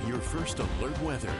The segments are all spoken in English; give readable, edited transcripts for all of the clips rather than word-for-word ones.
your first alert weather.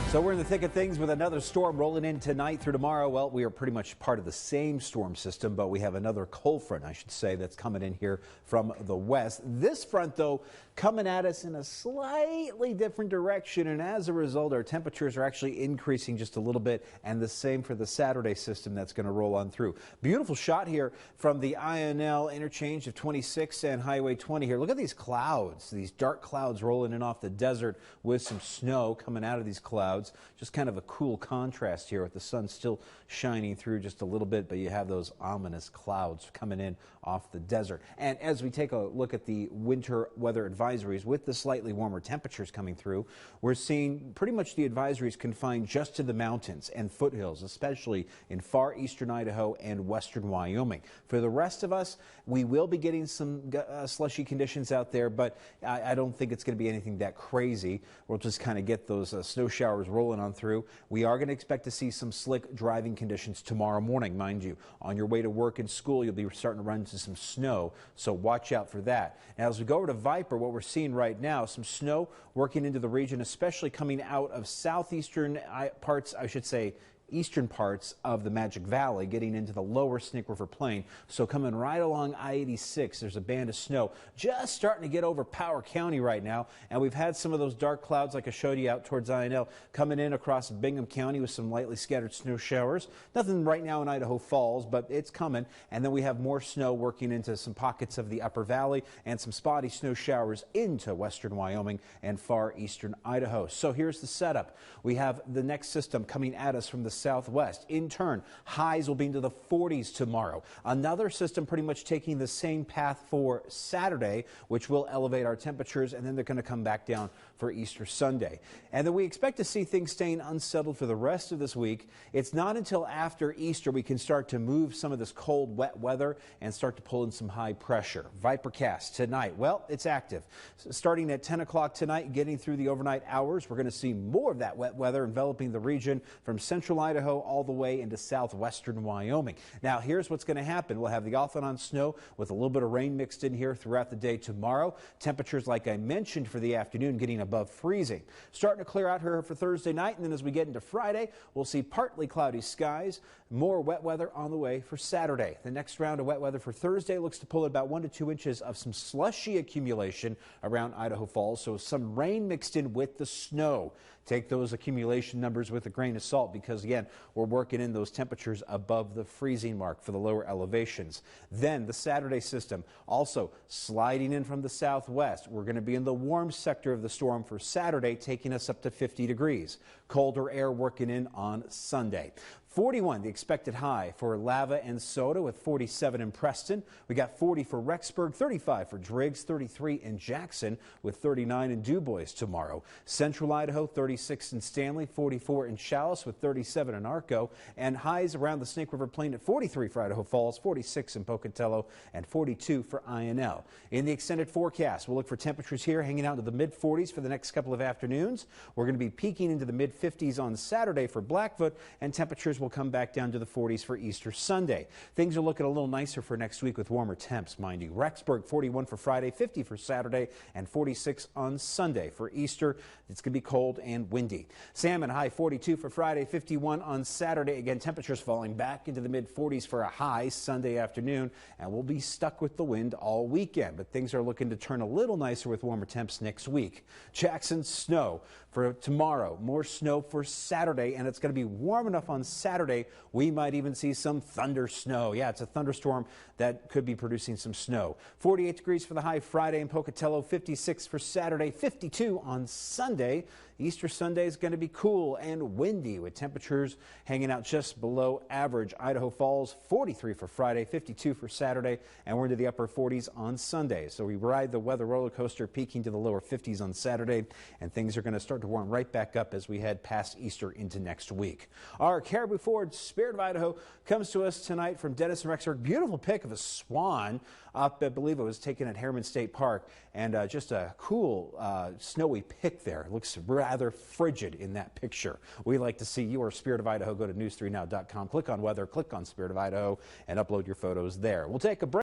So we're in the thick of things with another storm rolling in tonight through tomorrow. Well, we are pretty much part of the same storm system, but we have another cold front, I should say, that's coming in here from the west. This front, though, coming at us in a slightly different direction, and as a result, our temperatures are actually increasing just a little bit, and the same for the Saturday system that's going to roll on through. Beautiful shot here from the INL interchange of 26 and Highway 20 here. Look at these clouds, these dark clouds rolling in off the desert with some snow coming out of these clouds. Just kind of a cool contrast here with the sun still shining through just a little bit, but you have those ominous clouds coming in off the desert. And as we take a look at the winter weather advisories with the slightly warmer temperatures coming through, we're seeing pretty much the advisories confined just to the mountains and foothills, especially in far eastern Idaho and western Wyoming. For the rest of us, we will be getting some slushy conditions out there, but I don't think it's going to be anything that crazy. We'll just kind of get those snow showers rolling on through. We are going to expect to see some slick driving conditions tomorrow morning, mind you. On your way to work and school, you'll be starting to run into some snow, so watch out for that. Now, as we go over to Viper, what we're seeing right now, some snow working into the region, especially coming out of southeastern parts, I should say, eastern parts of the Magic Valley, getting into the lower Snake River Plain. So coming right along I-86, there's a band of snow just starting to get over Power County right now. And we've had some of those dark clouds, like I showed you, out towards INL, coming in across Bingham County with some lightly scattered snow showers. Nothing right now in Idaho Falls, but it's coming. And then we have more snow working into some pockets of the Upper Valley and some spotty snow showers into western Wyoming and far eastern Idaho. So here's the setup. We have the next system coming at us from the southwest. In turn, highs will be into the 40s tomorrow. Another system pretty much taking the same path for Saturday, which will elevate our temperatures, and then they're going to come back down for Easter Sunday. And then we expect to see things staying unsettled for the rest of this week. It's not until after Easter we can start to move some of this cold, wet weather and start to pull in some high pressure. Vipercast tonight, well, it's active. Starting at 10 o'clock tonight, getting through the overnight hours, we're going to see more of that wet weather enveloping the region from central Idaho all the way into southwestern Wyoming. Now, here's what's going to happen. We'll have the off and on snow with a little bit of rain mixed in here throughout the day tomorrow. Temperatures, like I mentioned, for the afternoon getting above freezing. Starting to clear out here for Thursday night, and then as we get into Friday, we'll see partly cloudy skies. More wet weather on the way for Saturday. The next round of wet weather for Thursday looks to pull about 1 to 2 inches of some slushy accumulation around Idaho Falls, so some rain mixed in with the snow. Take those accumulation numbers with a grain of salt because, again, we're working in those temperatures above the freezing mark for the lower elevations. Then the Saturday system also sliding in from the southwest. We're going to be in the warm sector of the storm for Saturday, taking us up to 50 degrees. Colder air working in on Sunday. 41, the expected high for Lava and Soda with 47 in Preston. We got 40 for Rexburg, 35 for Driggs, 33 in Jackson with 39 in DuBois tomorrow. Central Idaho, 36 in Stanley, 44 in Chalice with 37 in Arco, and highs around the Snake River Plain at 43 for Idaho Falls, 46 in Pocatello, and 42 for INL. In the extended forecast, we'll look for temperatures here hanging out to the mid-40s for the next couple of afternoons. We're going to be peaking into the mid-50s on Saturday for Blackfoot, and temperatures will come back down to the 40s for Easter Sunday. Things are looking a little nicer for next week with warmer temps, mind you. Rexburg, 41 for Friday, 50 for Saturday, and 46 on Sunday. For Easter, it's going to be cold and windy. Salmon, high 42 for Friday, 51 on Saturday. Again, temperatures falling back into the mid-40s for a high Sunday afternoon, and we'll be stuck with the wind all weekend. But things are looking to turn a little nicer with warmer temps next week. Jackson, snow for tomorrow. More snow for Saturday, and it's going to be warm enough on Saturday, we might even see some thunder snow. Yeah, it's a thunderstorm that could be producing some snow. 48 degrees for the high Friday in Pocatello, 56 for Saturday, 52 on Sunday. Easter Sunday is going to be cool and windy with temperatures hanging out just below average. Idaho Falls, 43 for Friday, 52 for Saturday, and we're into the upper 40s on Sunday. So we ride the weather roller coaster, peaking to the lower 50s on Saturday, and things are going to start to warm right back up as we head past Easter into next week. Our Caribou Ford Spirit of Idaho comes to us tonight from Dennis and Rexburg. Beautiful pic of a swan up, I believe it was taken at Harriman State Park, and just a cool snowy pic there. It looks rather frigid in that picture. We like to see your Spirit of Idaho. Go to news3now.com, click on weather, click on Spirit of Idaho, and upload your photos there. We'll take a break.